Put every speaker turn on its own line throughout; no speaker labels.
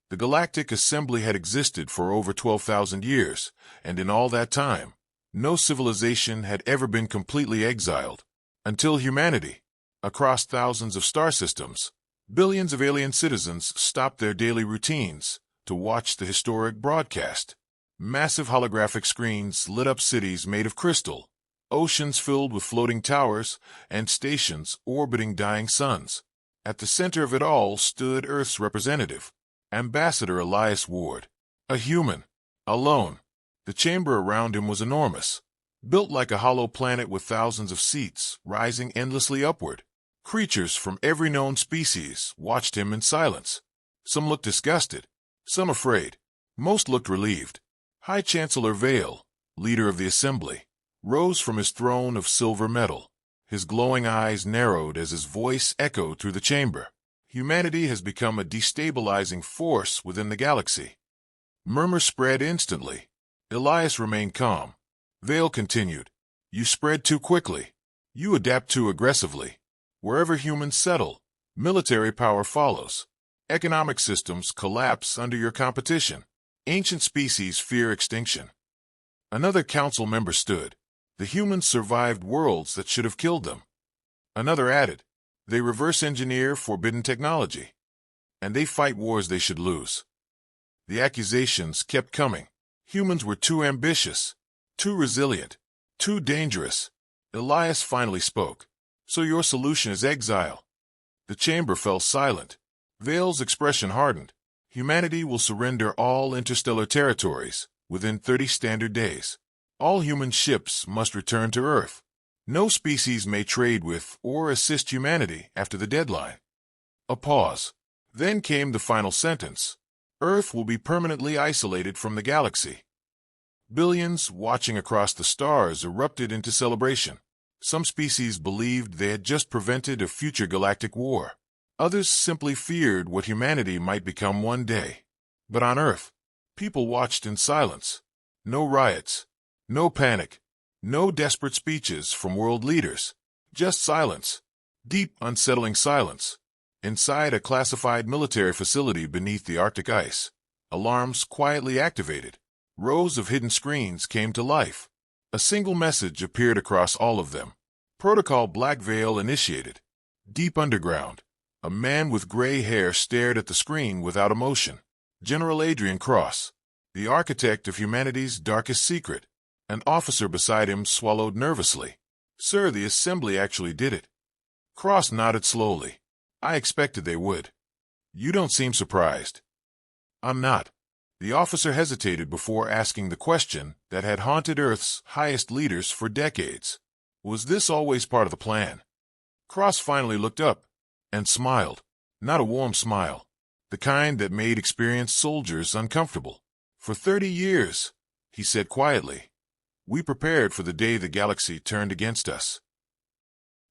The Galactic Assembly had existed for over 12,000 years, and in all that time, no civilization had ever been completely exiled. Until humanity, across thousands of star systems, billions of alien citizens stopped their daily routines to watch the historic broadcast. Massive holographic screens lit up cities made of crystal, oceans filled with floating towers, and stations orbiting dying suns. At the center of it all stood Earth's representative, Ambassador Elias Ward, a human, alone. The chamber around him was enormous, built like a hollow planet with thousands of seats rising endlessly upward. Creatures from every known species watched him in silence. Some looked disgusted, some afraid. Most looked relieved. High Chancellor Vale, leader of the Assembly, rose from his throne of silver metal. His glowing eyes narrowed as his voice echoed through the chamber. Humanity has become a destabilizing force within the galaxy. Murmurs spread instantly. Elias remained calm. Vale continued. You spread too quickly. You adapt too aggressively. Wherever humans settle, military power follows. Economic systems collapse under your competition. Ancient species fear extinction. Another council member stood. The humans survived worlds that should have killed them. Another added. They reverse engineer forbidden technology. And they fight wars they should lose. The accusations kept coming. Humans were too ambitious, too resilient, too dangerous. Elias finally spoke. So your solution is exile. The chamber fell silent. Vale's expression hardened. Humanity will surrender all interstellar territories within 30 standard days. All human ships must return to Earth. No species may trade with or assist humanity after the deadline. A pause. Then came the final sentence. Earth will be permanently isolated from the galaxy. Billions watching across the stars erupted into celebration. Some species believed they had just prevented a future galactic war. Others simply feared what humanity might become one day. But on Earth, people watched in silence. No riots, no panic, no desperate speeches from world leaders. Just silence. Deep, unsettling silence. Inside a classified military facility beneath the Arctic ice, alarms quietly activated. Rows of hidden screens came to life. A single message appeared across all of them. Protocol Black Veil initiated. Deep underground. A man with gray hair stared at the screen without emotion. General Adrian Cross, the architect of humanity's darkest secret. An officer beside him swallowed nervously. Sir, the Assembly actually did it. Cross nodded slowly. I expected they would. You don't seem surprised. I'm not. The officer hesitated before asking the question that had haunted Earth's highest leaders for decades. Was this always part of the plan? Cross finally looked up and smiled. Not a warm smile. The kind that made experienced soldiers uncomfortable. For 30 years, he said quietly, we prepared for the day the galaxy turned against us.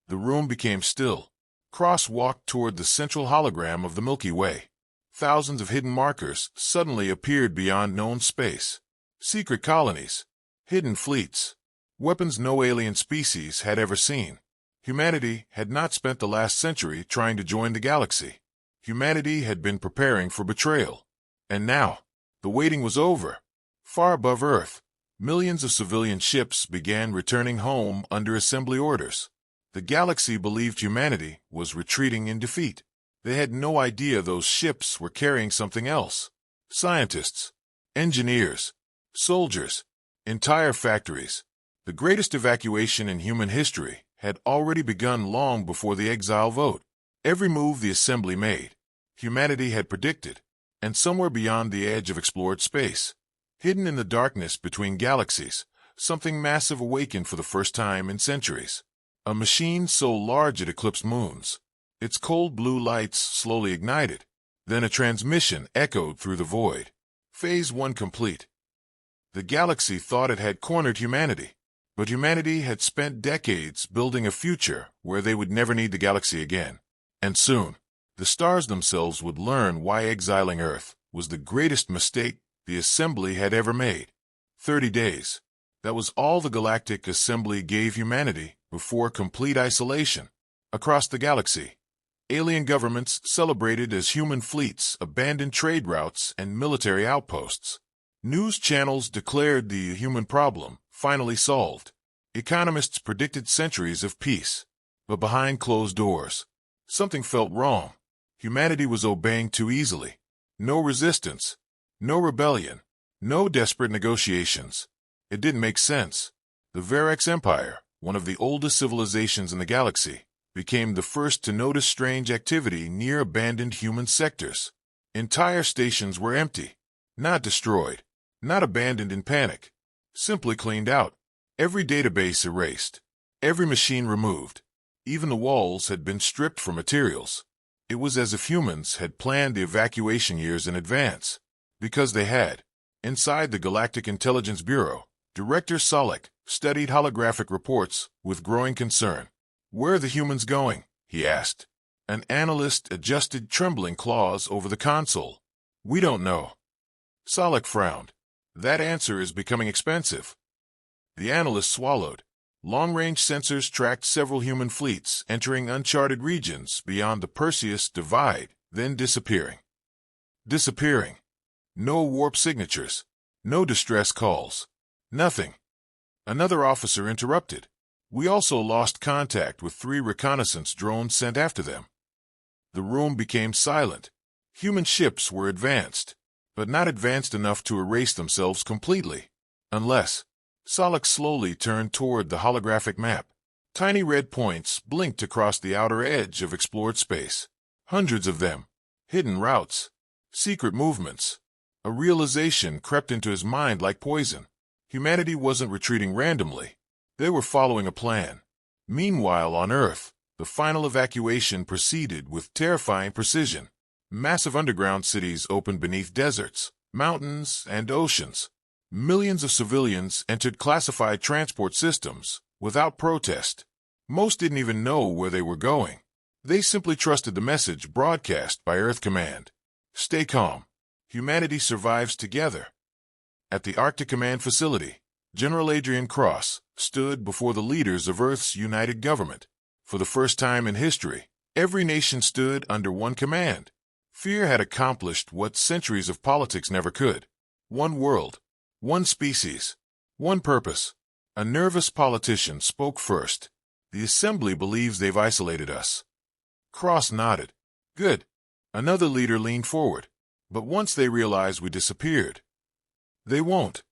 The room became still. Cross walked toward the central hologram of the Milky Way. Thousands of hidden markers suddenly appeared beyond known space. Secret colonies, hidden fleets, weapons no alien species had ever seen. Humanity had not spent the last century trying to join the galaxy. Humanity had been preparing for betrayal. And now, the waiting was over. Far above Earth, millions of civilian ships began returning home under assembly orders. The galaxy believed humanity was retreating in defeat. They had no idea those ships were carrying something else. Scientists, engineers, soldiers, entire factories. The greatest evacuation in human history had already begun long before the exile vote. Every move the Assembly made, humanity had predicted, and somewhere beyond the edge of explored space, hidden in the darkness between galaxies, something massive awakened for the first time in centuries. A machine so large it eclipsed moons. Its cold blue lights slowly ignited. Then a transmission echoed through the void. Phase 1 complete. The galaxy thought it had cornered humanity, but humanity had spent decades building a future where they would never need the galaxy again. And soon, the stars themselves would learn why exiling Earth was the greatest mistake the Assembly had ever made. 30 days. That was all the Galactic Assembly gave humanity before complete isolation. Across the galaxy, Alien governments celebrated as human fleets abandoned trade routes and military outposts. News channels declared the human problem finally solved. Economists predicted centuries of peace. But behind closed doors, something felt wrong. Humanity was obeying too easily. No resistance, no rebellion, no desperate negotiations. It didn't make sense. The Varex Empire, one of the oldest civilizations in the galaxy, became the first to notice strange activity near abandoned human sectors. Entire stations were empty, not destroyed, not abandoned in panic, simply cleaned out. Every database erased, every machine removed. Even the walls had been stripped for materials. It was as if humans had planned the evacuation years in advance. Because they had. Inside the Galactic Intelligence Bureau, Director Solek studied holographic reports with growing concern. "Where are the humans going?" he asked. An analyst adjusted trembling claws over the console. "We don't know." Solek frowned. "That answer is becoming expensive." The analyst swallowed. Long-range sensors tracked several human fleets entering uncharted regions beyond the Perseus Divide, then disappearing. Disappearing. No warp signatures. No distress calls. Nothing. Another officer interrupted. "We also lost contact with 3 reconnaissance drones sent after them." The room became silent. Human ships were advanced, but not advanced enough to erase themselves completely. Unless... Solek slowly turned toward the holographic map. Tiny red points blinked across the outer edge of explored space. Hundreds of them. Hidden routes. Secret movements. A realization crept into his mind like poison. Humanity wasn't retreating randomly. They were following a plan. Meanwhile, on Earth, the final evacuation proceeded with terrifying precision. Massive underground cities opened beneath deserts, mountains, and oceans. Millions of civilians entered classified transport systems without protest. Most didn't even know where they were going. They simply trusted the message broadcast by Earth Command. "Stay calm. Humanity survives together." At the Arctic Command facility, General Adrian Cross stood before the leaders of Earth's united government. For the first time in history, every nation stood under one command. Fear had accomplished what centuries of politics never could. One world. One species, one purpose. A nervous politician spoke first. "The Assembly believes they've isolated us." Cross nodded. "Good." Another leader leaned forward. "But once they realize we disappeared." "They won't."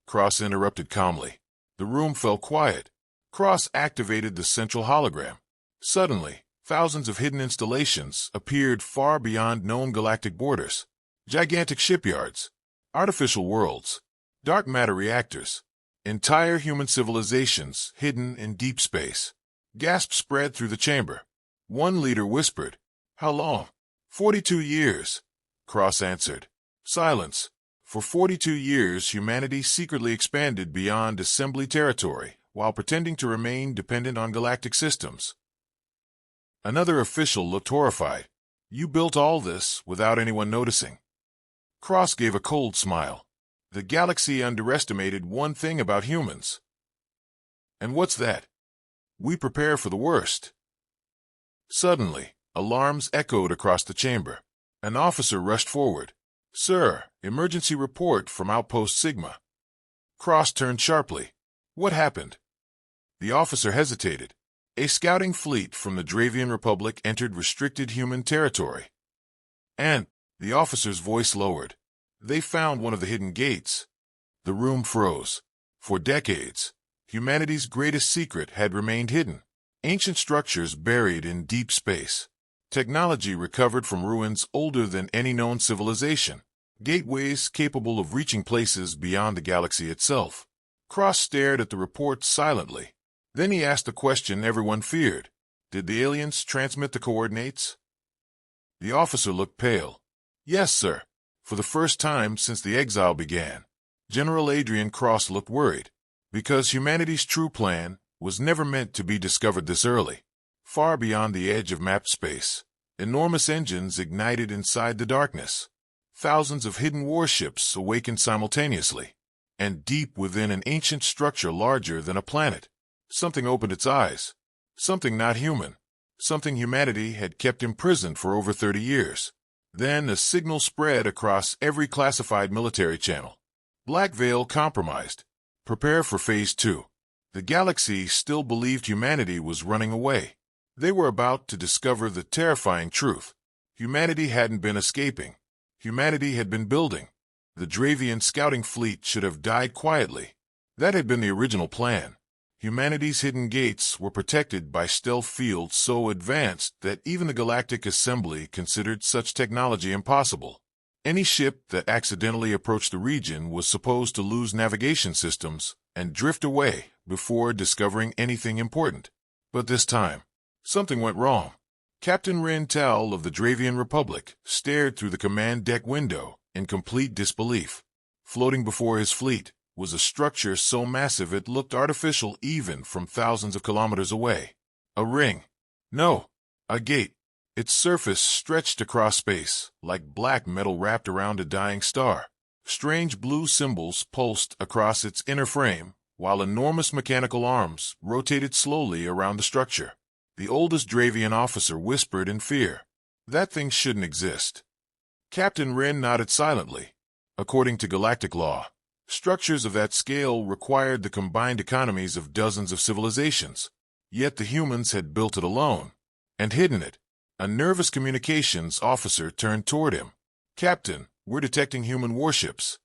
Cross interrupted calmly. The room fell quiet. Cross activated the central hologram. Suddenly, thousands of hidden installations appeared far beyond known galactic borders. Gigantic shipyards, artificial worlds, dark matter reactors, entire human civilizations hidden in deep space. Gasps spread through the chamber. One leader whispered, "How long?" 42 years, Cross answered. Silence. For 42 years, humanity secretly expanded beyond assembly territory while pretending to remain dependent on galactic systems. Another official looked horrified. "You built all this without anyone noticing." Cross gave a cold smile. "The galaxy underestimated one thing about humans." "And what's that?" "We prepare for the worst." Suddenly, alarms echoed across the chamber. An officer rushed forward. "Sir, emergency report from Outpost Sigma." Cross turned sharply. "What happened?" The officer hesitated. "A scouting fleet from the Dravian Republic entered restricted human territory." "And," the officer's voice lowered, "they found one of the hidden gates." The room froze. For decades, humanity's greatest secret had remained hidden. Ancient structures buried in deep space. Technology recovered from ruins older than any known civilization. Gateways capable of reaching places beyond the galaxy itself. Cross stared at the report silently. Then he asked the question everyone feared. Did the aliens transmit the coordinates? The officer looked pale. "Yes, sir. For the first time since the exile began." General Adrian Cross looked worried. Because humanity's true plan was never meant to be discovered this early. Far beyond the edge of mapped space, enormous engines ignited inside the darkness. Thousands of hidden warships awakened simultaneously. And deep within an ancient structure larger than a planet, something opened its eyes. Something not human. something humanity had kept imprisoned for over 30 years. Then a signal spread across every classified military channel. Black Veil compromised. Prepare for Phase 2. The galaxy still believed humanity was running away. They were about to discover the terrifying truth. Humanity hadn't been escaping. Humanity had been building. The Dravian scouting fleet should have died quietly. That had been the original plan. Humanity's hidden gates were protected by stealth fields so advanced that even the Galactic Assembly considered such technology impossible. Any ship that accidentally approached the region was supposed to lose navigation systems and drift away before discovering anything important. But this time, something went wrong. Captain Rin Tal of the Dravian Republic stared through the command deck window in complete disbelief. Floating before his fleet was a structure so massive it looked artificial even from thousands of kilometers away. A ring. No, a gate. Its surface stretched across space, like black metal wrapped around a dying star. Strange blue symbols pulsed across its inner frame, while enormous mechanical arms rotated slowly around the structure. The oldest Dravian officer whispered in fear. That thing shouldn't exist. Captain Rin nodded silently. According to galactic law, structures of that scale required the combined economies of dozens of civilizations. Yet the humans had built it alone and hidden it. A nervous communications officer turned toward him. Captain, we're detecting human warships.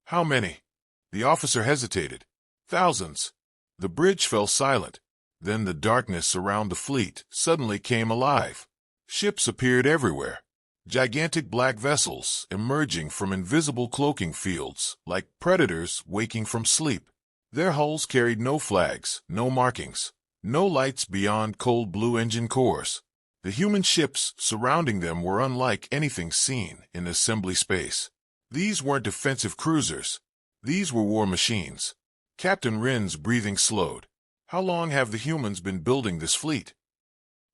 How many? The officer hesitated. Thousands. The bridge fell silent. Then the darkness around the fleet suddenly came alive. Ships appeared everywhere. Gigantic black vessels emerging from invisible cloaking fields, like predators waking from sleep. Their hulls carried no flags, no markings, no lights beyond cold blue engine cores. The human ships surrounding them were unlike anything seen in assembly space. These weren't defensive cruisers. These were war machines. Captain Rin's breathing slowed. How long have the humans been building this fleet?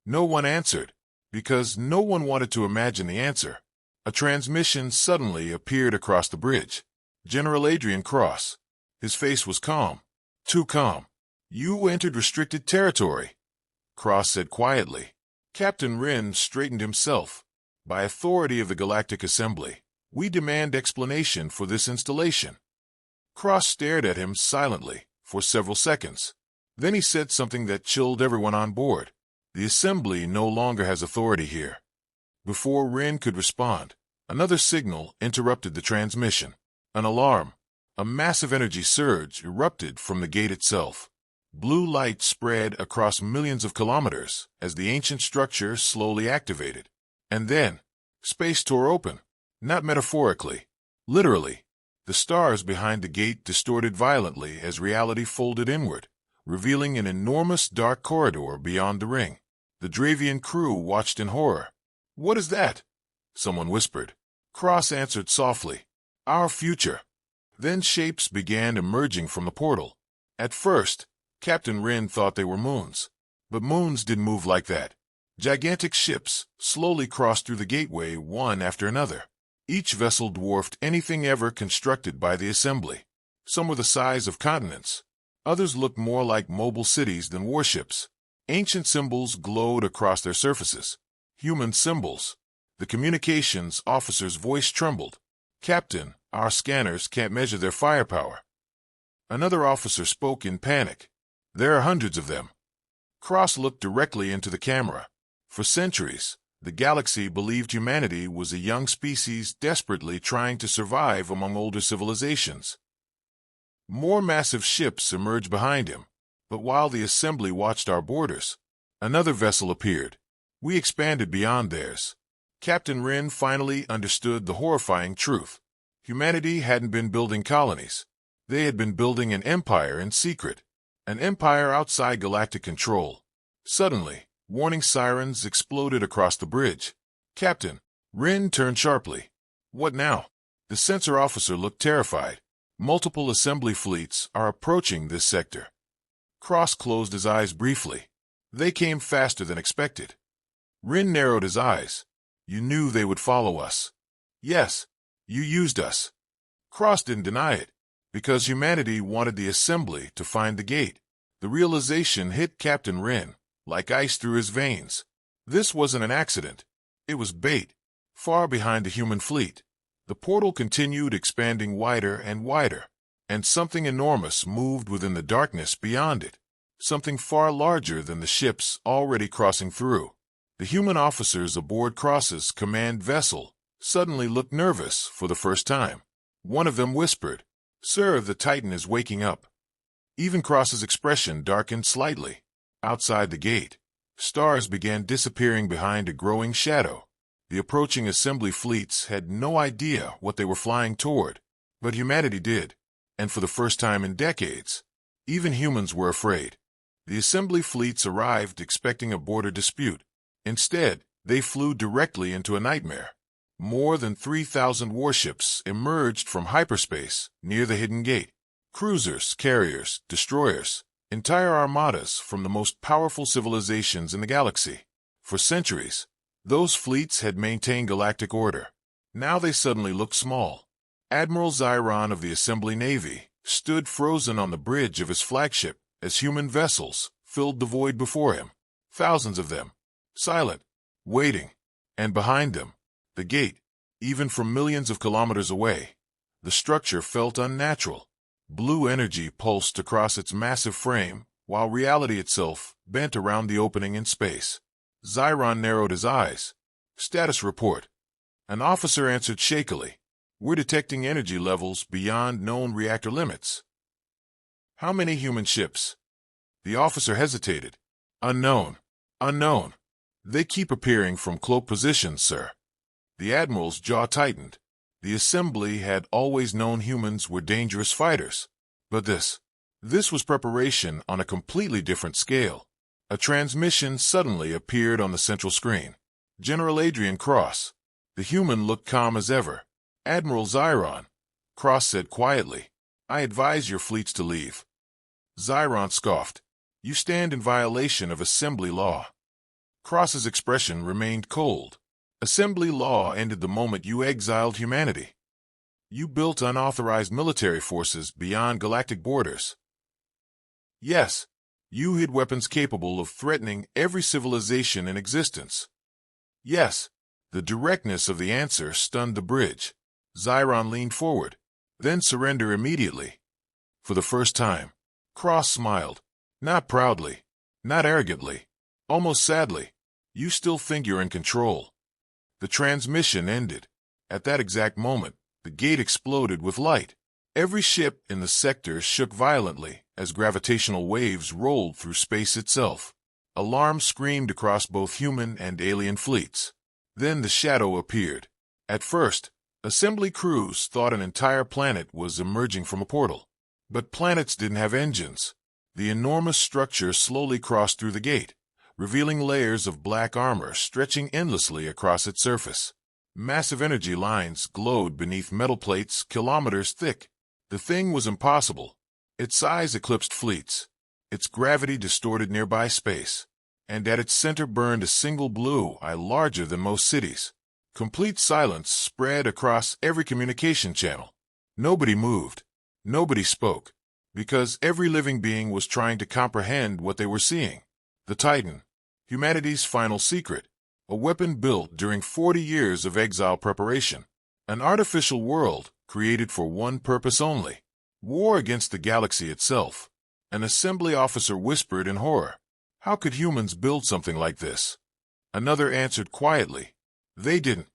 No one answered, because no one wanted to imagine the answer. A transmission suddenly appeared across the bridge. General Adrian Cross. His face was calm. Too calm. You entered restricted territory, Cross said quietly. Captain Rin straightened himself. By authority of the Galactic Assembly, we demand explanation for this installation. Cross stared at him silently for several seconds. Then he said something that chilled everyone on board. The Assembly no longer has authority here. Before Rin could respond, another signal interrupted the transmission. An alarm. A massive energy surge erupted from the gate itself. Blue light spread across millions of kilometers as the ancient structure slowly activated. And then, space tore open. Not metaphorically. Literally. The stars behind the gate distorted violently as reality folded inward, revealing an enormous dark corridor beyond the ring. The Dravian crew watched in horror. What is that? Someone whispered. Cross answered softly. Our future. Then shapes began emerging from the portal. At first, Captain Rin thought they were moons. But moons didn't move like that. Gigantic ships slowly crossed through the gateway one after another. Each vessel dwarfed anything ever constructed by the Assembly. Some were the size of continents. Others looked more like mobile cities than warships. Ancient symbols glowed across their surfaces. Human symbols. The communications officer's voice trembled. Captain, our scanners can't measure their firepower. Another officer spoke in panic. There are hundreds of them. Cross looked directly into the camera. For centuries, the galaxy believed humanity was a young species desperately trying to survive among older civilizations. More massive ships emerged behind him, but while the Assembly watched our borders, another vessel appeared. We expanded beyond theirs. Captain Rin finally understood the horrifying truth. Humanity hadn't been building colonies. They had been building an empire in secret. An empire outside galactic control. Suddenly, warning sirens exploded across the bridge. Captain, Rin turned sharply. What now? The sensor officer looked terrified. Multiple Assembly fleets are approaching this sector. Cross closed his eyes briefly. They came faster than expected. Rin narrowed his eyes. You knew they would follow us. Yes, you used us. Cross didn't deny it. Because humanity wanted the Assembly to find the gate. The realization hit Captain Rin like ice through his veins. This wasn't an accident. It was bait. Far behind the human fleet, the portal continued expanding wider and wider, and something enormous moved within the darkness beyond it. Something far larger than the ships already crossing through. The human officers aboard Cross's command vessel suddenly looked nervous for the first time. One of them whispered, "Sir, the Titan is waking up." Even Cross's expression darkened slightly. Outside the gate, stars began disappearing behind a growing shadow. The approaching assembly fleets had no idea what they were flying toward, but humanity did, and for the first time in decades, even humans were afraid. The assembly fleets arrived expecting a border dispute. Instead, they flew directly into a nightmare. More than 3,000 warships emerged from hyperspace near the hidden gate. Cruisers, carriers, destroyers, entire armadas from the most powerful civilizations in the galaxy. For centuries, those fleets had maintained galactic order. Now they suddenly looked small. Admiral Zyron of the Assembly Navy stood frozen on the bridge of his flagship as human vessels filled the void before him. Thousands of them, silent, waiting, and behind them, the gate, even from millions of kilometers away. The structure felt unnatural. Blue energy pulsed across its massive frame, while reality itself bent around the opening in space. Zyron narrowed his eyes. "Status report." An officer answered shakily, "We're detecting energy levels beyond known reactor limits." "How many human ships?" The officer hesitated. "Unknown. Unknown. They keep appearing from cloaked positions, sir." The admiral's jaw tightened. The assembly had always known humans were dangerous fighters. But this was preparation on a completely different scale. A transmission suddenly appeared on the central screen. General Adrian Cross. The human looked calm as ever. "Admiral Zyron," Cross said quietly, "I advise your fleets to leave." Zyron scoffed. "You stand in violation of assembly law." Cross's expression remained cold. Assembly law ended the moment you exiled humanity. You built unauthorized military forces beyond galactic borders. Yes, you hid weapons capable of threatening every civilization in existence. Yes, the directness of the answer stunned the bridge. Zyron leaned forward, "Then surrender immediately." For the first time, Cross smiled. Not proudly, not arrogantly, almost sadly. "You still think you're in control." The transmission ended. At that exact moment, the gate exploded with light. Every ship in the sector shook violently as gravitational waves rolled through space itself. Alarms screamed across both human and alien fleets. Then the shadow appeared. At first, assembly crews thought an entire planet was emerging from a portal. But planets didn't have engines. The enormous structure slowly crossed through the gate, revealing layers of black armor stretching endlessly across its surface. Massive energy lines glowed beneath metal plates kilometers thick. The thing was impossible. Its size eclipsed fleets. Its gravity distorted nearby space. And at its center burned a single blue eye larger than most cities. Complete silence spread across every communication channel. Nobody moved. Nobody spoke. Because every living being was trying to comprehend what they were seeing. The Titan, humanity's final secret, a weapon built during 40 years of exile preparation, an artificial world created for one purpose only, war against the galaxy itself. An assembly officer whispered in horror, "How could humans build something like this?" Another answered quietly, "They didn't."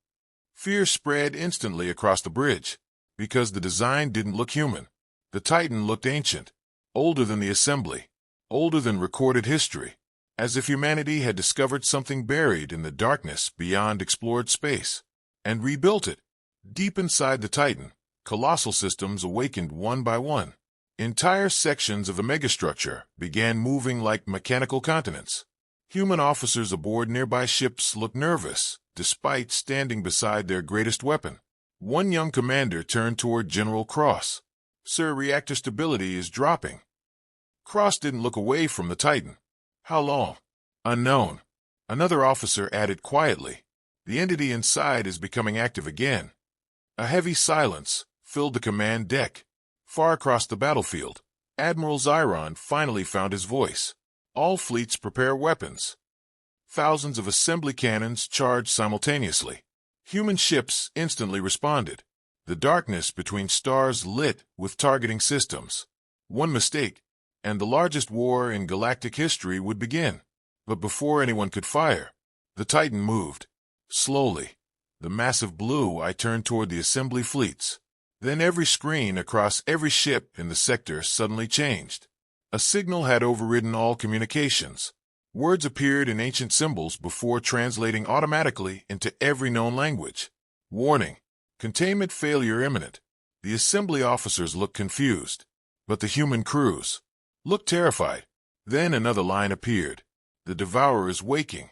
Fear spread instantly across the bridge, because the design didn't look human. The Titan looked ancient, older than the assembly, older than recorded history, as if humanity had discovered something buried in the darkness beyond explored space, and rebuilt it. Deep inside the Titan, colossal systems awakened one by one. Entire sections of the megastructure began moving like mechanical continents. Human officers aboard nearby ships looked nervous, despite standing beside their greatest weapon. One young commander turned toward General Cross. "Sir, reactor stability is dropping." Cross didn't look away from the Titan. "How long?" "Unknown." Another officer added quietly, "The entity inside is becoming active again." A heavy silence filled the command deck. Far across the battlefield, Admiral Zyron finally found his voice. "All fleets prepare weapons." Thousands of assembly cannons charged simultaneously. Human ships instantly responded. The darkness between stars lit with targeting systems. One mistake, and the largest war in galactic history would begin. But before anyone could fire, the Titan moved. Slowly, the massive blue eye turned toward the assembly fleets. Then every screen across every ship in the sector suddenly changed. A signal had overridden all communications. Words appeared in ancient symbols before translating automatically into every known language. Warning. Containment failure imminent. The assembly officers looked confused, but the human crews looked terrified. Then another line appeared. The Devourer is waking.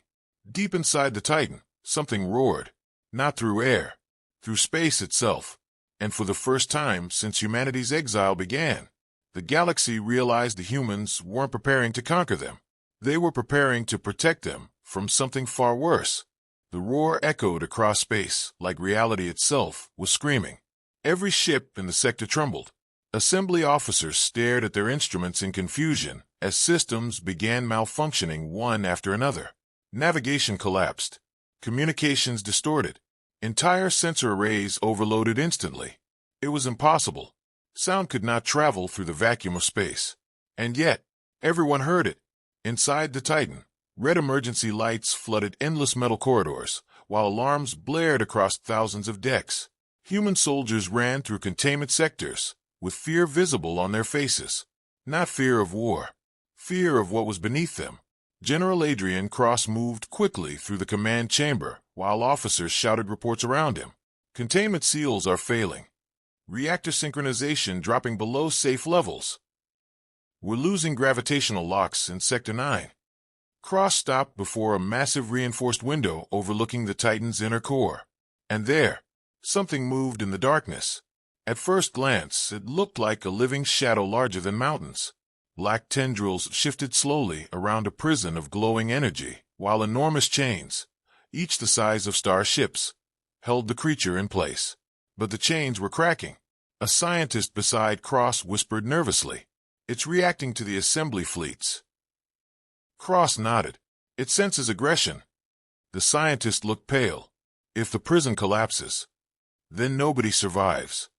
Deep inside the Titan, something roared. Not through air, through space itself. And for the first time since humanity's exile began, the galaxy realized the humans weren't preparing to conquer them. They were preparing to protect them from something far worse. The roar echoed across space like reality itself was screaming. Every ship in the sector trembled. Assembly officers stared at their instruments in confusion as systems began malfunctioning one after another. Navigation collapsed. Communications distorted. Entire sensor arrays overloaded instantly. It was impossible. Sound could not travel through the vacuum of space. And yet, everyone heard it. Inside the Titan, red emergency lights flooded endless metal corridors, while alarms blared across thousands of decks. Human soldiers ran through containment sectors, with fear visible on their faces. Not fear of war. Fear of what was beneath them. General Adrian Cross moved quickly through the command chamber, while officers shouted reports around him. Containment seals are failing. Reactor synchronization dropping below safe levels. We're losing gravitational locks in Sector 9. Cross stopped before a massive reinforced window overlooking the Titan's inner core. And there, something moved in the darkness. At first glance, it looked like a living shadow larger than mountains. Black tendrils shifted slowly around a prison of glowing energy, while enormous chains, each the size of starships, held the creature in place. But the chains were cracking. A scientist beside Cross whispered nervously, "It's reacting to the assembly fleets." Cross nodded. "It senses aggression." The scientist looked pale. "If the prison collapses, then nobody survives."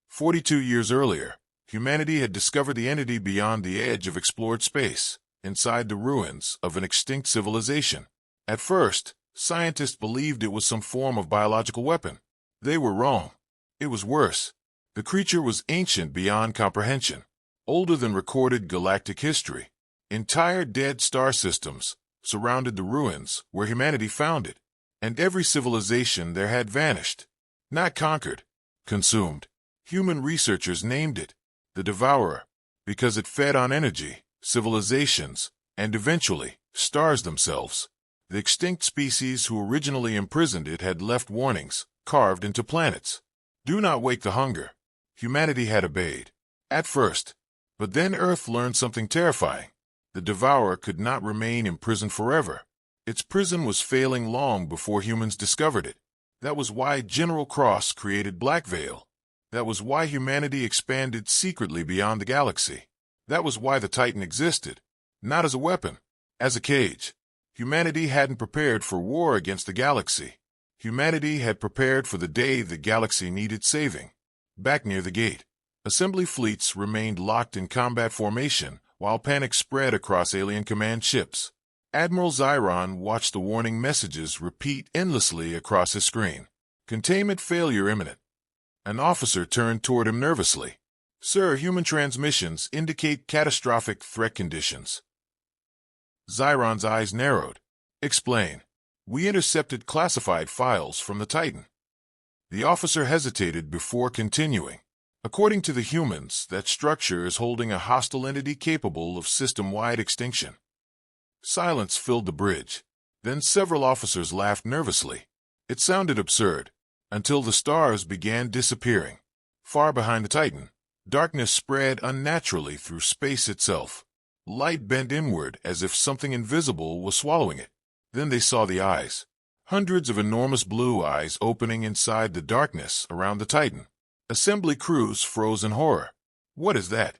42 years earlier, humanity had discovered the entity beyond the edge of explored space, inside the ruins of an extinct civilization. At first, scientists believed it was some form of biological weapon. They were wrong. It was worse. The creature was ancient beyond comprehension, older than recorded galactic history. Entire dead star systems surrounded the ruins where humanity found it, and every civilization there had vanished. Not conquered, consumed. Human researchers named it the Devourer because it fed on energy, civilizations, and eventually, stars themselves. The extinct species who originally imprisoned it had left warnings, carved into planets. "Do not wake the hunger." Humanity had obeyed. At first. But then Earth learned something terrifying. The Devourer could not remain imprisoned forever. Its prison was failing long before humans discovered it. That was why General Cross created Black Veil. That was why humanity expanded secretly beyond the galaxy. That was why the Titan existed. Not as a weapon, as a cage. Humanity hadn't prepared for war against the galaxy. Humanity had prepared for the day the galaxy needed saving. Back near the gate, assembly fleets remained locked in combat formation while panic spread across alien command ships. Admiral Zyron watched the warning messages repeat endlessly across his screen. Containment failure imminent. An officer turned toward him nervously. "Sir, human transmissions indicate catastrophic threat conditions." Zyron's eyes narrowed. "Explain." "We intercepted classified files from the Titan." The officer hesitated before continuing. "According to the humans, that structure is holding a hostile entity capable of system-wide extinction." Silence filled the bridge. Then several officers laughed nervously. It sounded absurd, until the stars began disappearing. Far behind the Titan, darkness spread unnaturally through space itself. Light bent inward as if something invisible was swallowing it. Then they saw the eyes. Hundreds of enormous blue eyes opening inside the darkness around the Titan. Assembly crews froze in horror. "What is that?"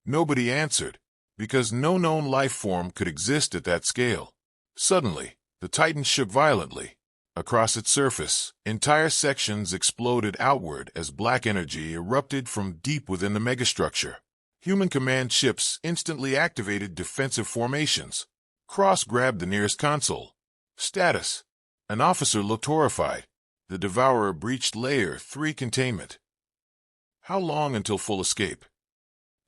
Nobody answered, because no known life form could exist at that scale. Suddenly, the Titan shook violently. Across its surface, entire sections exploded outward as black energy erupted from deep within the megastructure. Human command ships instantly activated defensive formations. Cross grabbed the nearest console. Status. An officer looked horrified. The Devourer breached Layer 3 containment. How long until full escape?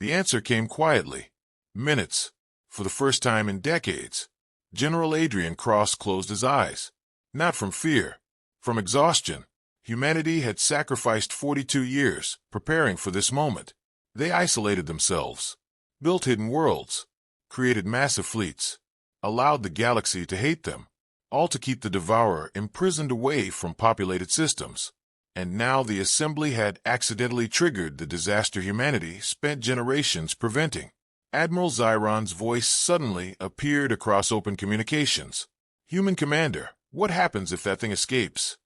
The answer came quietly. Minutes. For the first time in decades. General Adrian Cross closed his eyes. Not from fear. From exhaustion. Humanity had sacrificed 42 years, preparing for this moment. They isolated themselves. Built hidden worlds. Created massive fleets. Allowed the galaxy to hate them. All to keep the Devourer imprisoned away from populated systems. And now the assembly had accidentally triggered the disaster humanity spent generations preventing. Admiral Zyron's voice suddenly appeared across open communications. Human Commander, what happens if that thing escapes?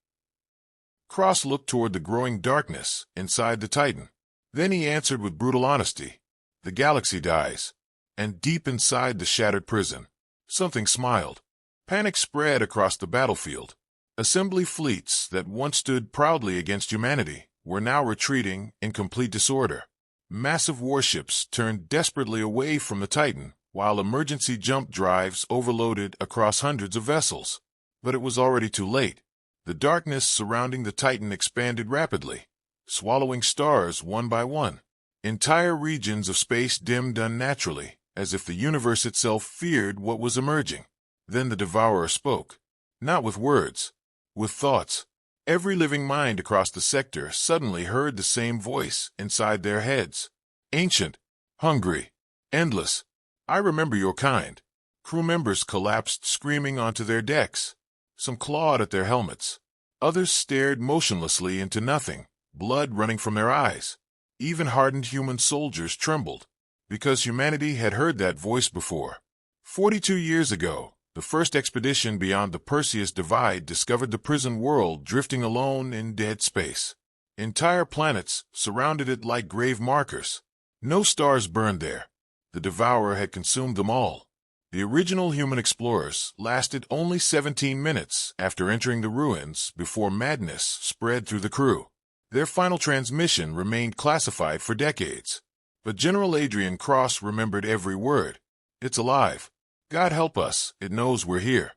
Cross looked toward the growing darkness inside the Titan. Then he answered with brutal honesty. The galaxy dies. And deep inside the shattered prison, something smiled. Panic spread across the battlefield. Assembly fleets that once stood proudly against humanity were now retreating in complete disorder. Massive warships turned desperately away from the Titan, while emergency jump drives overloaded across hundreds of vessels. But it was already too late. The darkness surrounding the Titan expanded rapidly, swallowing stars one by one. Entire regions of space dimmed unnaturally, as if the universe itself feared what was emerging. Then the Devourer spoke. Not with words, with thoughts. Every living mind across the sector suddenly heard the same voice inside their heads. Ancient, hungry, endless. I remember your kind. Crew members collapsed screaming onto their decks. Some clawed at their helmets. Others stared motionlessly into nothing, blood running from their eyes. Even hardened human soldiers trembled, because humanity had heard that voice before. 42 years ago, the first expedition beyond the Perseus Divide discovered the prison world drifting alone in dead space. Entire planets surrounded it like grave markers. No stars burned there. The Devourer had consumed them all. The original human explorers lasted only 17 minutes after entering the ruins before madness spread through the crew. Their final transmission remained classified for decades. But General Adrian Cross remembered every word. It's alive. God help us, it knows we're here.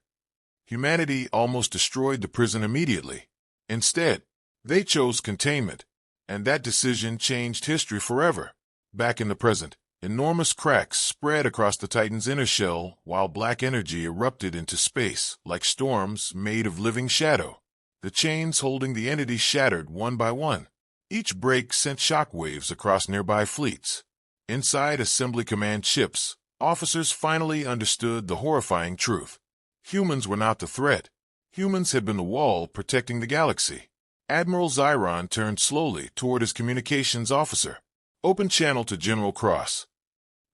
Humanity almost destroyed the prison immediately. Instead, they chose containment, and that decision changed history forever. Back in the present, enormous cracks spread across the Titan's inner shell while black energy erupted into space like storms made of living shadow. The chains holding the entity shattered one by one. Each break sent shockwaves across nearby fleets. Inside Assembly Command ships, officers finally understood the horrifying truth. Humans were not the threat. Humans had been the wall protecting the galaxy. Admiral Zyron turned slowly toward his communications officer. Open channel to General Cross.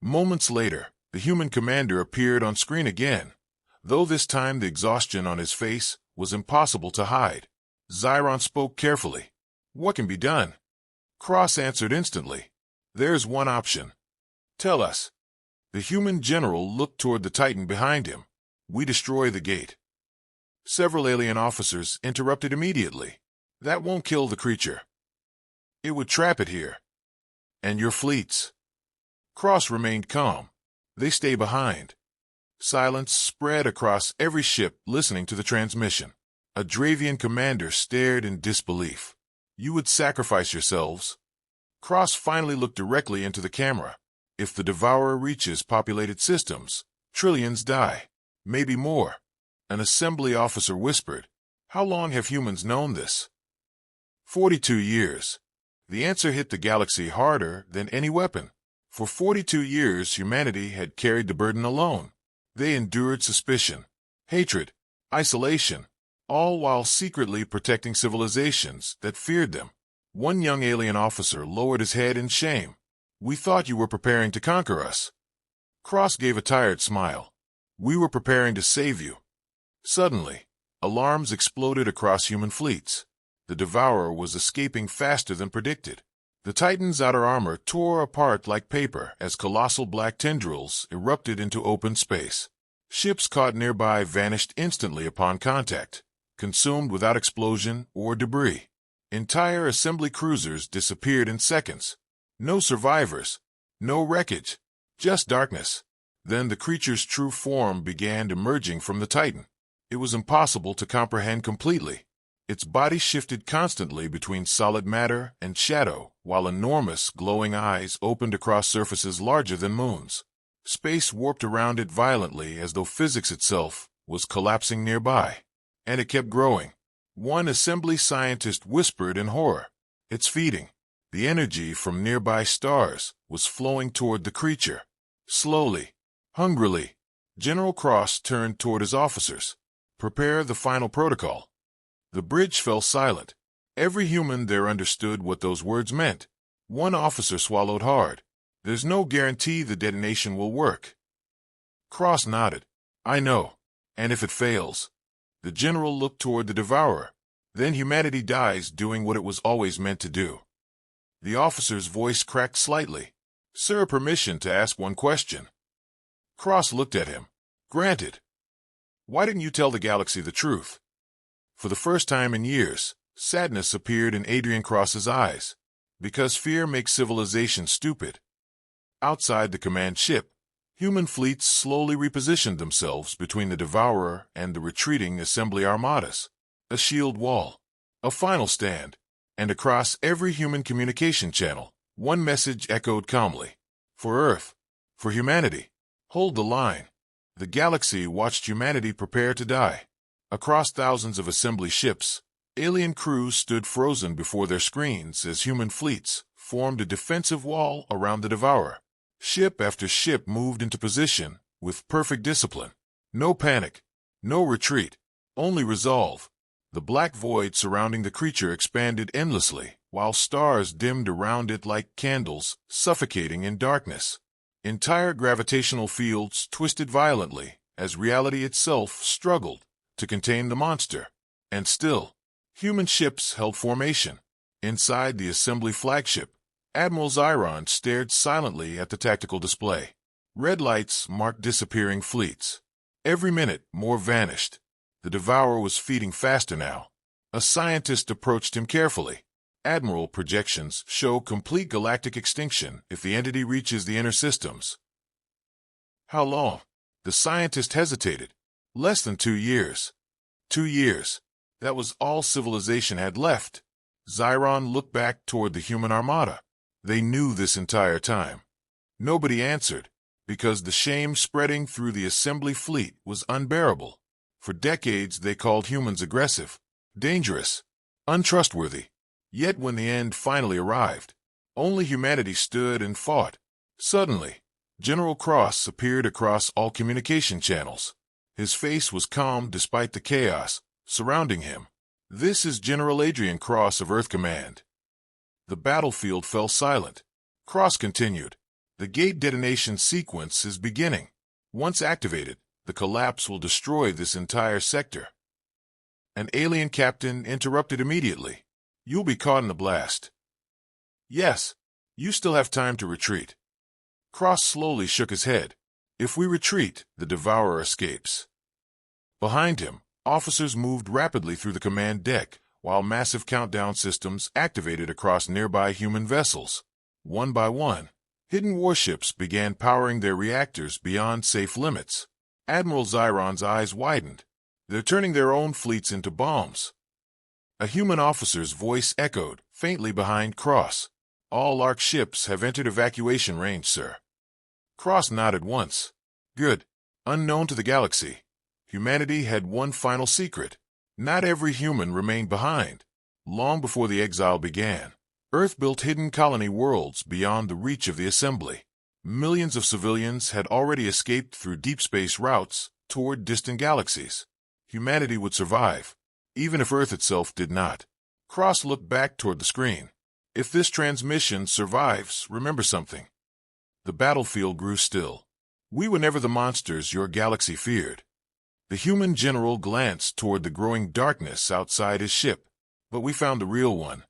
Moments later, the human commander appeared on screen again, though this time the exhaustion on his face was impossible to hide. Zyron spoke carefully. What can be done? Cross answered instantly. There's one option. Tell us. The human general looked toward the Titan behind him. We destroy the gate. Several alien officers interrupted immediately. That won't kill the creature. It would trap it here. And your fleets. Cross remained calm. They stay behind. Silence spread across every ship listening to the transmission. A Dravian commander stared in disbelief. You would sacrifice yourselves. Cross finally looked directly into the camera. If the Devourer reaches populated systems, trillions die. Maybe more. An assembly officer whispered. How long have humans known this? 42 years. The answer hit the galaxy harder than any weapon. For 42 years, humanity had carried the burden alone. They endured suspicion, hatred, isolation, all while secretly protecting civilizations that feared them. One young alien officer lowered his head in shame. We thought you were preparing to conquer us. Cross gave a tired smile. We were preparing to save you. Suddenly, alarms exploded across human fleets. The Devourer was escaping faster than predicted. The Titan's outer armor tore apart like paper as colossal black tendrils erupted into open space. Ships caught nearby vanished instantly upon contact, consumed without explosion or debris. Entire assembly cruisers disappeared in seconds. No survivors, no wreckage, just darkness. Then the creature's true form began emerging from the Titan. It was impossible to comprehend completely. Its body shifted constantly between solid matter and shadow, while enormous, glowing eyes opened across surfaces larger than moons. Space warped around it violently as though physics itself was collapsing nearby. And it kept growing. One assembly scientist whispered in horror. It's feeding. The energy from nearby stars was flowing toward the creature. Slowly, hungrily, General Cross turned toward his officers. Prepare the final protocol. The bridge fell silent. Every human there understood what those words meant. One officer swallowed hard. There's no guarantee the detonation will work. Cross nodded. I know. And if it fails? The general looked toward the devourer. Then humanity dies doing what it was always meant to do. The officer's voice cracked slightly. Sir, permission to ask one question. Cross looked at him. Granted. Why didn't you tell the galaxy the truth? For the first time in years, sadness appeared in Adrian Cross's eyes. Because fear makes civilization stupid. Outside the command ship, human fleets slowly repositioned themselves between the devourer and the retreating assembly armadas. A shield wall. A final stand. And across every human communication channel, one message echoed calmly. For Earth. For humanity. Hold the line. The galaxy watched humanity prepare to die. Across thousands of assembly ships, alien crews stood frozen before their screens as human fleets formed a defensive wall around the devourer. Ship after ship moved into position with perfect discipline. No panic, no retreat, only resolve. The black void surrounding the creature expanded endlessly, while stars dimmed around it like candles, suffocating in darkness. Entire gravitational fields twisted violently as reality itself struggled to contain the monster. And still, human ships held formation. Inside the assembly flagship, Admiral Zyron stared silently at the tactical display. Red lights marked disappearing fleets. Every minute, more vanished. The devourer was feeding faster now. A scientist approached him carefully. Admiral, projections show complete galactic extinction if the entity reaches the inner systems. How long? The scientist hesitated. Less than 2 years. 2 years. That was all civilization had left. Zyron looked back toward the human armada. They knew this entire time. Nobody answered, because the shame spreading through the assembly fleet was unbearable. For decades they called humans aggressive, dangerous, untrustworthy. Yet when the end finally arrived, only humanity stood and fought. Suddenly, General Cross appeared across all communication channels. His face was calm despite the chaos surrounding him. This is General Adrian Cross of Earth Command. The battlefield fell silent. Cross continued. The gate detonation sequence is beginning. Once activated, the collapse will destroy this entire sector. An alien captain interrupted immediately. You'll be caught in the blast. Yes, you still have time to retreat. Cross slowly shook his head. If we retreat, the devourer escapes. Behind him, officers moved rapidly through the command deck, while massive countdown systems activated across nearby human vessels. One by one, hidden warships began powering their reactors beyond safe limits. Admiral Zyron's eyes widened. They're turning their own fleets into bombs. A human officer's voice echoed, faintly behind Cross. All ARC ships have entered evacuation range, sir. Cross nodded once. Good. Unknown to the galaxy, humanity had one final secret. Not every human remained behind. Long before the exile began, Earth built hidden colony worlds beyond the reach of the assembly. Millions of civilians had already escaped through deep space routes toward distant galaxies. Humanity would survive, even if Earth itself did not. Cross looked back toward the screen. If this transmission survives, remember something. The battlefield grew still. We were never the monsters your galaxy feared. The human general glanced toward the growing darkness outside his ship, but we found the real one.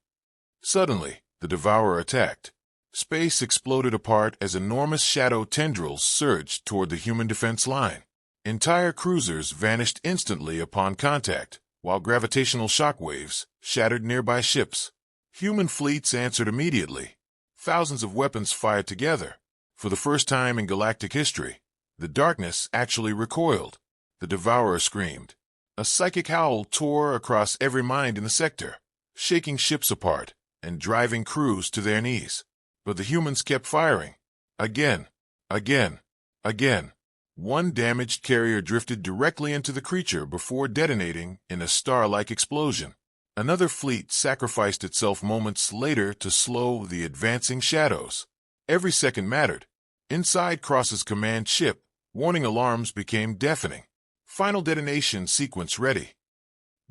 Suddenly, the devourer attacked. Space exploded apart as enormous shadow tendrils surged toward the human defense line. Entire cruisers vanished instantly upon contact, while gravitational shock waves shattered nearby ships. Human fleets answered immediately. Thousands of weapons fired together. For the first time in galactic history, the darkness actually recoiled. The Devourer screamed. A psychic howl tore across every mind in the sector, shaking ships apart and driving crews to their knees. But the humans kept firing. Again, again, again. One damaged carrier drifted directly into the creature before detonating in a star-like explosion. Another fleet sacrificed itself moments later to slow the advancing shadows. Every second mattered. Inside Cross's command ship, warning alarms became deafening. Final detonation sequence ready.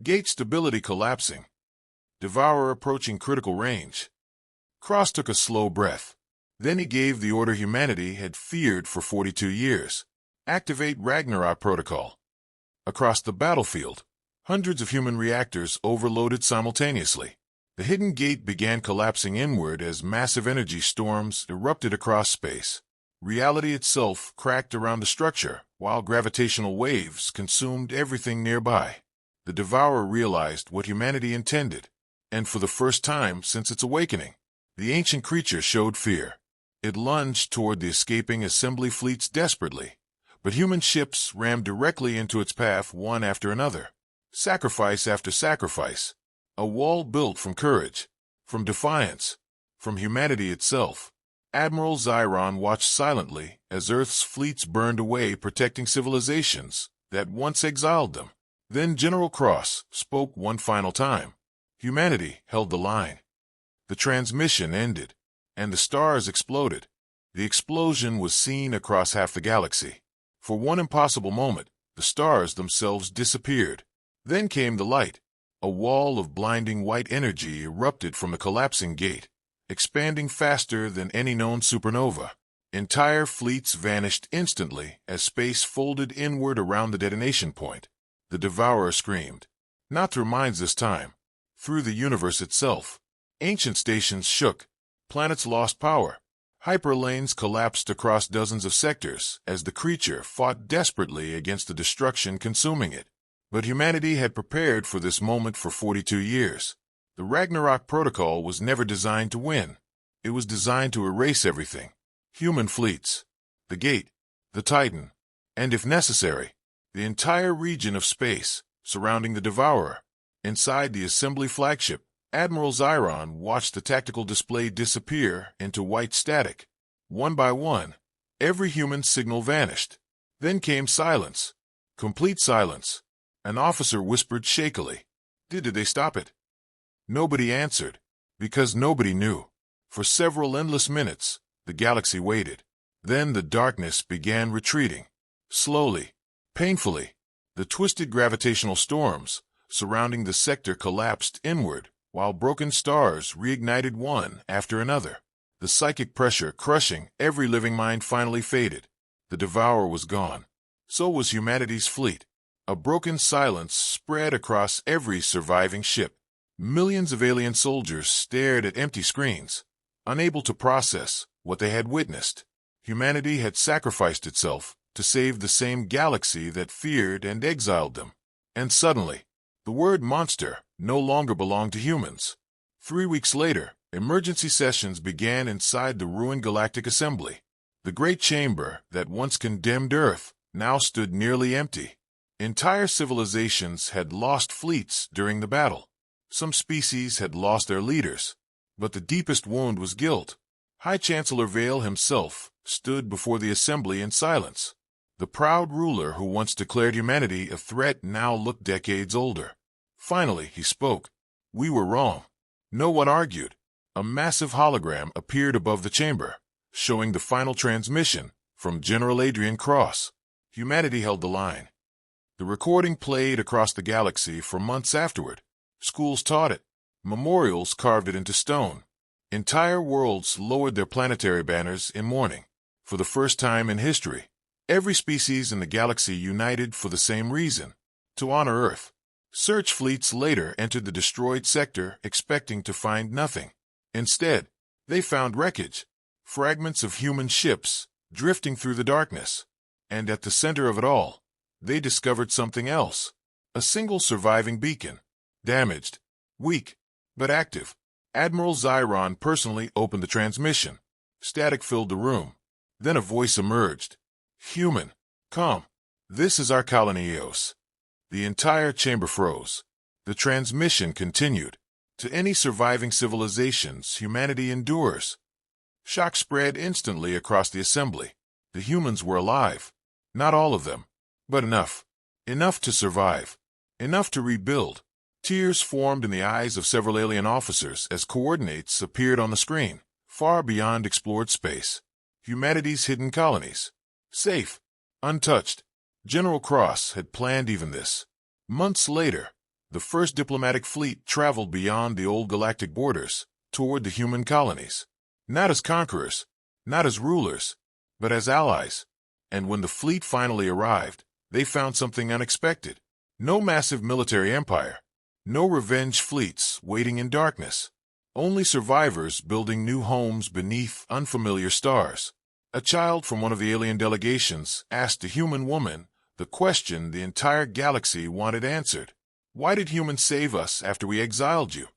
Gate stability collapsing. Devourer approaching critical range. Cross took a slow breath. Then he gave the order humanity had feared for 42 years. Activate Ragnarok Protocol. Across the battlefield, hundreds of human reactors overloaded simultaneously. The hidden gate began collapsing inward as massive energy storms erupted across space. Reality itself cracked around the structure, while gravitational waves consumed everything nearby. The Devourer realized what humanity intended, and for the first time since its awakening, the ancient creature showed fear. It lunged toward the escaping assembly fleets desperately, but human ships rammed directly into its path one after another. Sacrifice after sacrifice. A wall built from courage, from defiance, from humanity itself. Admiral Zyron watched silently as Earth's fleets burned away protecting civilizations that once exiled them. Then General Cross spoke one final time. Humanity held the line. The transmission ended, and the stars exploded. The explosion was seen across half the galaxy. For one impossible moment, the stars themselves disappeared. Then came the light. A wall of blinding white energy erupted from the collapsing gate, expanding faster than any known supernova. Entire fleets vanished instantly as space folded inward around the detonation point. The Devourer screamed. Not through minds this time. Through the universe itself. Ancient stations shook. Planets lost power. Hyperlanes collapsed across dozens of sectors as the creature fought desperately against the destruction consuming it. But humanity had prepared for this moment for 42 years. The Ragnarok Protocol was never designed to win. It was designed to erase everything. Human fleets, the Gate, the Titan, and if necessary, the entire region of space surrounding the Devourer. Inside the assembly flagship, Admiral Zyron watched the tactical display disappear into white static. One by one, every human signal vanished. Then came silence. Complete silence. An officer whispered shakily, Did they stop it?" Nobody answered, because nobody knew. For several endless minutes, the galaxy waited. Then the darkness began retreating. Slowly, painfully, the twisted gravitational storms surrounding the sector collapsed inward, while broken stars reignited one after another. The psychic pressure crushing every living mind finally faded. The Devourer was gone. So was humanity's fleet. A broken silence spread across every surviving ship. Millions of alien soldiers stared at empty screens, unable to process what they had witnessed. Humanity had sacrificed itself to save the same galaxy that feared and exiled them. And suddenly, the word monster no longer belonged to humans. 3 weeks later, emergency sessions began inside the ruined Galactic Assembly. The great chamber that once condemned Earth now stood nearly empty. Entire civilizations had lost fleets during the battle. Some species had lost their leaders, but the deepest wound was guilt. High Chancellor Vale himself stood before the assembly in silence. The proud ruler who once declared humanity a threat now looked decades older. Finally, he spoke. We were wrong. No one argued. A massive hologram appeared above the chamber, showing the final transmission from General Adrian Cross. Humanity held the line. The recording played across the galaxy for months afterward. Schools taught it. Memorials carved it into stone. Entire worlds lowered their planetary banners in mourning. For the first time in history, every species in the galaxy united for the same reason, to honor Earth. Search fleets later entered the destroyed sector expecting to find nothing. Instead, they found wreckage, fragments of human ships drifting through the darkness. And at the center of it all, they discovered something else. A single surviving beacon. Damaged, weak, but active. Admiral Zyron personally opened the transmission. Static filled the room. Then a voice emerged. Human, come. This is our colony EOS. The entire chamber froze. The transmission continued. To any surviving civilizations humanity endures. Shock spread instantly across the assembly. The humans were alive. Not all of them, but enough. Enough to survive. Enough to rebuild. Tears formed in the eyes of several alien officers as coordinates appeared on the screen, far beyond explored space. Humanity's hidden colonies. Safe. Untouched. General Cross had planned even this. Months later, the first diplomatic fleet traveled beyond the old galactic borders, toward the human colonies. Not as conquerors, not as rulers, but as allies. And when the fleet finally arrived, they found something unexpected. No massive military empire. No revenge fleets waiting in darkness. Only survivors building new homes beneath unfamiliar stars. A child from one of the alien delegations asked a human woman the question the entire galaxy wanted answered. Why did humans save us after we exiled you?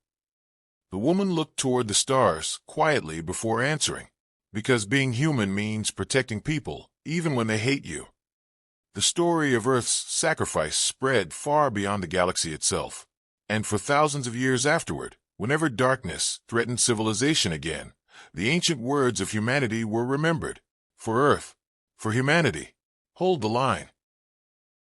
The woman looked toward the stars quietly before answering. Because being human means protecting people, even when they hate you. The story of Earth's sacrifice spread far beyond the galaxy itself. And for thousands of years afterward, whenever darkness threatened civilization again, the ancient words of humanity were remembered. For Earth, for humanity, hold the line.